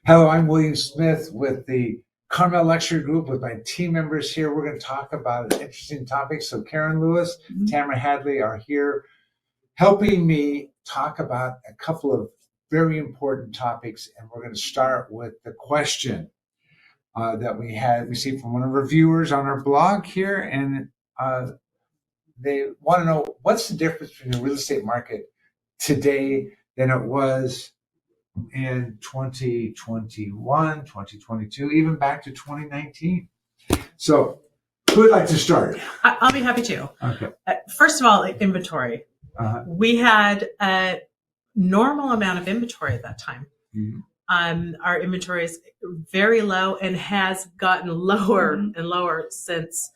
Hello, I'm William Smith with the Carmel Lecture Group with my team members here. We're going to talk about an interesting topic. So Karen Lewis, Tamara Hadley are here helping me talk about a couple of very important topics. And we're going to start with the question that we had received from one of our viewers on our blog here. And they want to know what's the difference between the real estate market today than it was in 2021, 2022, even back to 2019. So who would like to start? I'll be happy to. Okay. First of all, inventory. We had a normal amount of inventory at that time. Mm-hmm. Our inventory is very low and has gotten lower and lower since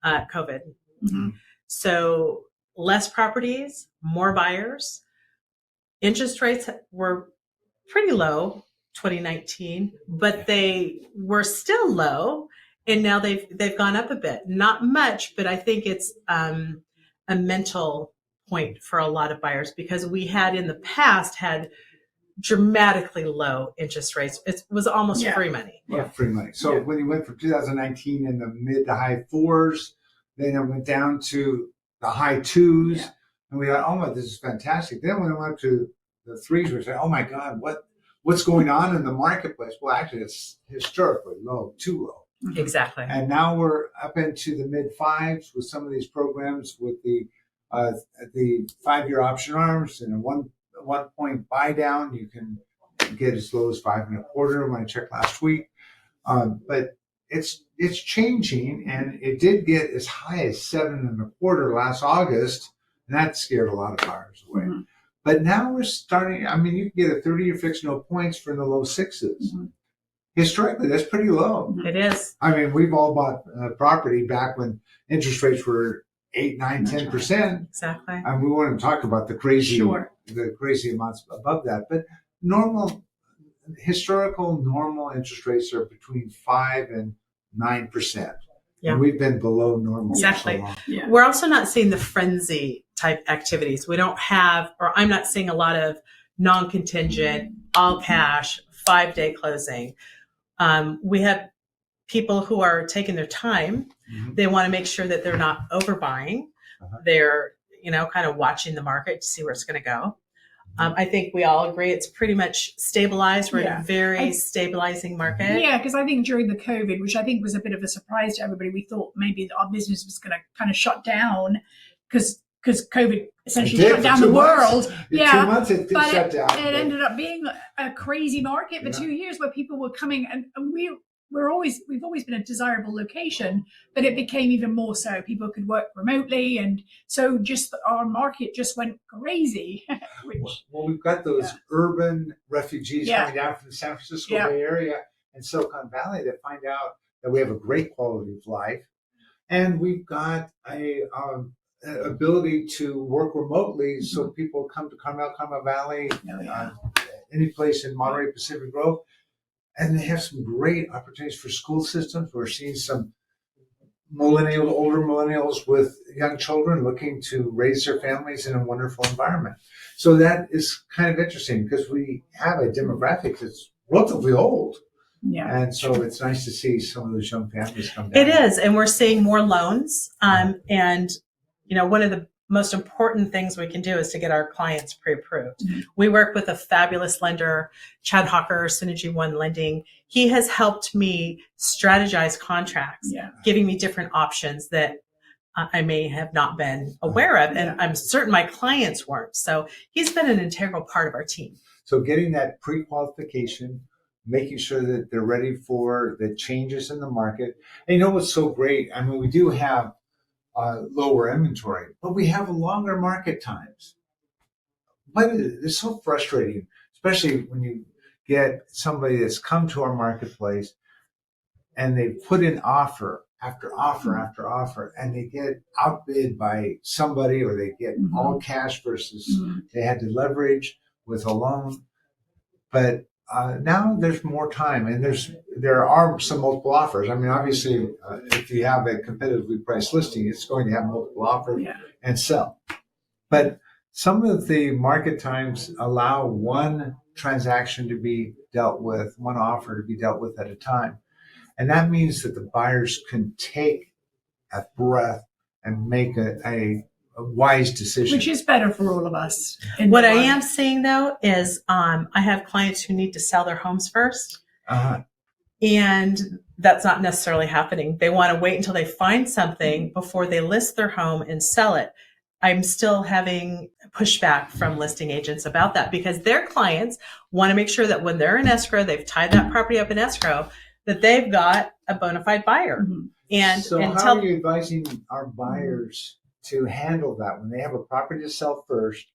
COVID. Mm-hmm. So less properties, more buyers. Interest rates were pretty low 2019, but they were still low, and now they've gone up a bit. Not much, but I think it's a mental point for a lot of buyers, because we had in the past had dramatically low interest rates. It was almost free money. Yeah, free money. So when you went from 2019 in the mid to high fours, then it went down to the high twos, and we thought, oh my, this is fantastic. Then when it went to the threes, we said, oh my God, what's going on in the marketplace? Well, actually, it's historically low, too low. Exactly. And now we're up into the mid fives with some of these programs with the 5-year option arms and a one point buy down. You can get as low as 5.25 when I checked last week. But it's changing, and it did get as high as 7.25 last August, and that scared a lot of buyers away. Mm-hmm. But now we're starting, I mean, you can get a 30-year fixed no points for in the low sixes. Mm-hmm. Historically, that's pretty low. It is. I mean, we've all bought property back when interest rates were 8, 9, 10%. Exactly. And we want to talk about the crazy amounts above that. But historical normal interest rates are between 5 and 9%. Yeah. And we've been below normal. Exactly. For so long. Yeah. We're also not seeing the frenzy type activities. We don't have, or I'm not seeing a lot of non-contingent, all cash, 5-day closing. We have people who are taking their time. Mm-hmm. They want to make sure that they're not overbuying. They're, kind of watching the market to see where it's going to go. I think we all agree it's pretty much stabilized. We're in a very stabilizing market. Yeah, because I think during the COVID, which I think was a bit of a surprise to everybody, we thought maybe our business was going to kind of shut down because COVID essentially shut down the world. 2 months it did shut down. It ended up being a crazy market for 2 years where people were coming, and we've always been a desirable location, but it became even more so. People could work remotely, and so just our market just went crazy. Well, we've got those urban refugees coming down from the San Francisco Bay Area and Silicon Valley that find out that we have a great quality of life, and we've got a ability to work remotely. So people come to Carmel Valley, any place in Monterey Pacific Grove. And they have some great opportunities for school systems. We're seeing some older millennials with young children looking to raise their families in a wonderful environment. So that is kind of interesting because we have a demographic that's relatively old. Yeah. And so it's nice to see some of those young families come down. It is. And we're seeing more loans. And, one of the most important things we can do is to get our clients pre-approved. Mm-hmm. We work with a fabulous lender, Chad Hawker, Synergy One Lending. He has helped me strategize contracts, giving me different options that I may have not been aware of. And I'm certain my clients weren't. So he's been an integral part of our team. So getting that pre-qualification, making sure that they're ready for the changes in the market. And what's so great? I mean, we do have lower inventory, but we have longer market times. But it's so frustrating, especially when you get somebody that's come to our marketplace and they put in offer after offer after offer, and they get outbid by somebody, or they get all cash versus they had to leverage with a loan. But now there's more time, and there are some multiple offers. I mean, obviously, if you have a competitively priced listing, it's going to have multiple offers and sell. But some of the market times allow one transaction to be dealt with, one offer to be dealt with at a time. And that means that the buyers can take a breath and make a wise decision. Which is better for all of us. What I am seeing, though, is I have clients who need to sell their homes first. Uh-huh. And that's not necessarily happening. They want to wait until they find something before they list their home and sell it. I'm still having pushback from listing agents about that because their clients want to make sure that when they're in escrow, they've tied that property up in escrow, that they've got a bona fide buyer. Mm-hmm. And so how are you advising our buyers to handle that when they have a property to sell first,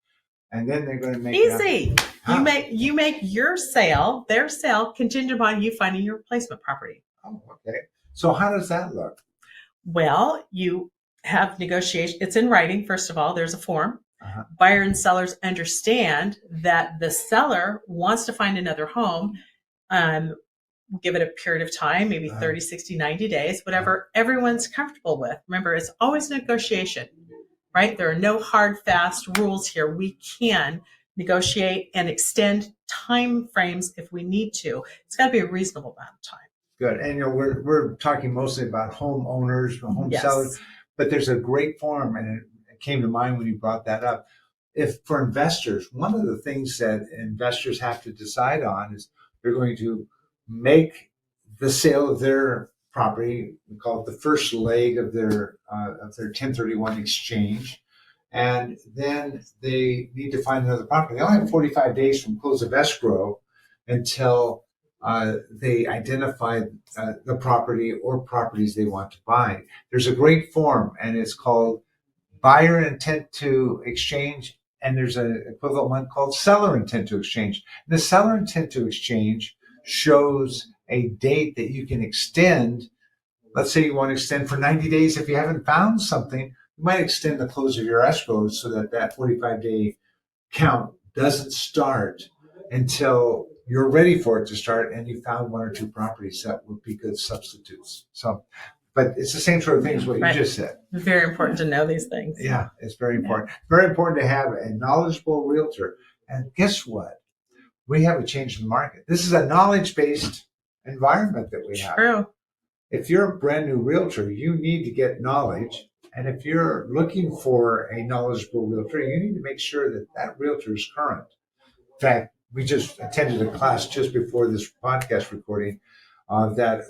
and then they're going to make easy? You make your sale, their sale, contingent upon you finding your replacement property. Oh, okay. So how does that look? Well, you have negotiation. It's in writing. First of all, there's a form. Uh-huh. Buyer and sellers understand that the seller wants to find another home. Give it a period of time, maybe 30, 60, 90 days, whatever everyone's comfortable with. Remember, it's always negotiation, right? There are no hard, fast rules here. We can negotiate and extend time frames if we need to. It's got to be a reasonable amount of time. Good. And we're talking mostly about homeowners, home sellers, but there's a great form, and it came to mind when you brought that up. If for investors, one of the things that investors have to decide on is they're going to make the sale of their property. We call it the first leg of their 1031 exchange, and then they need to find another property. They only have 45 days from close of escrow until they identify the property or properties they want to buy. There's a great form, and it's called buyer intent to exchange, and there's an equivalent one called seller intent to exchange. The seller intent to exchange shows a date that you can extend. Let's say you want to extend for 90 days. If you haven't found something, you might extend the close of your escrow so that 45-day count doesn't start until you're ready for it to start and you found one or two properties that would be good substitutes. So, but it's the same sort of thing as what you just said. Very important to know these things. Yeah, it's very important. Very important to have a knowledgeable realtor. And guess what? We have a change in the market. This is a knowledge-based environment that we have. True. If you're a brand new realtor, you need to get knowledge. And if you're looking for a knowledgeable realtor, you need to make sure that that realtor is current. In fact, we just attended a class just before this podcast recording that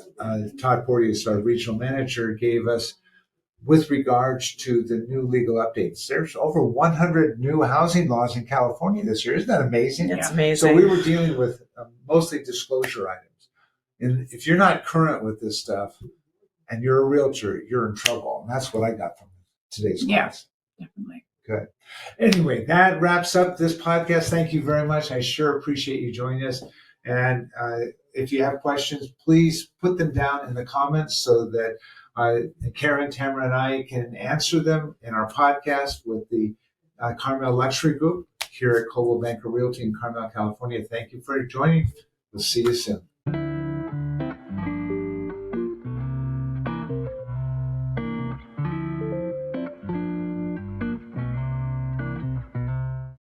Todd Porteous, our regional manager, gave us with regards to the new legal updates. There's over 100 new housing laws in California this year. Isn't that amazing? It's amazing. So we were dealing with mostly disclosure items. And if you're not current with this stuff and you're a realtor, you're in trouble. And that's what I got from today's class. Yeah, definitely. Good. Anyway, that wraps up this podcast. Thank you very much. I sure appreciate you joining us. And if you have questions, please put them down in the comments so that Karen, Tamara, and I can answer them in our podcast with the Carmel Luxury Group here at Coldwell Banker Realty in Carmel, California. Thank you for joining. We'll see you soon.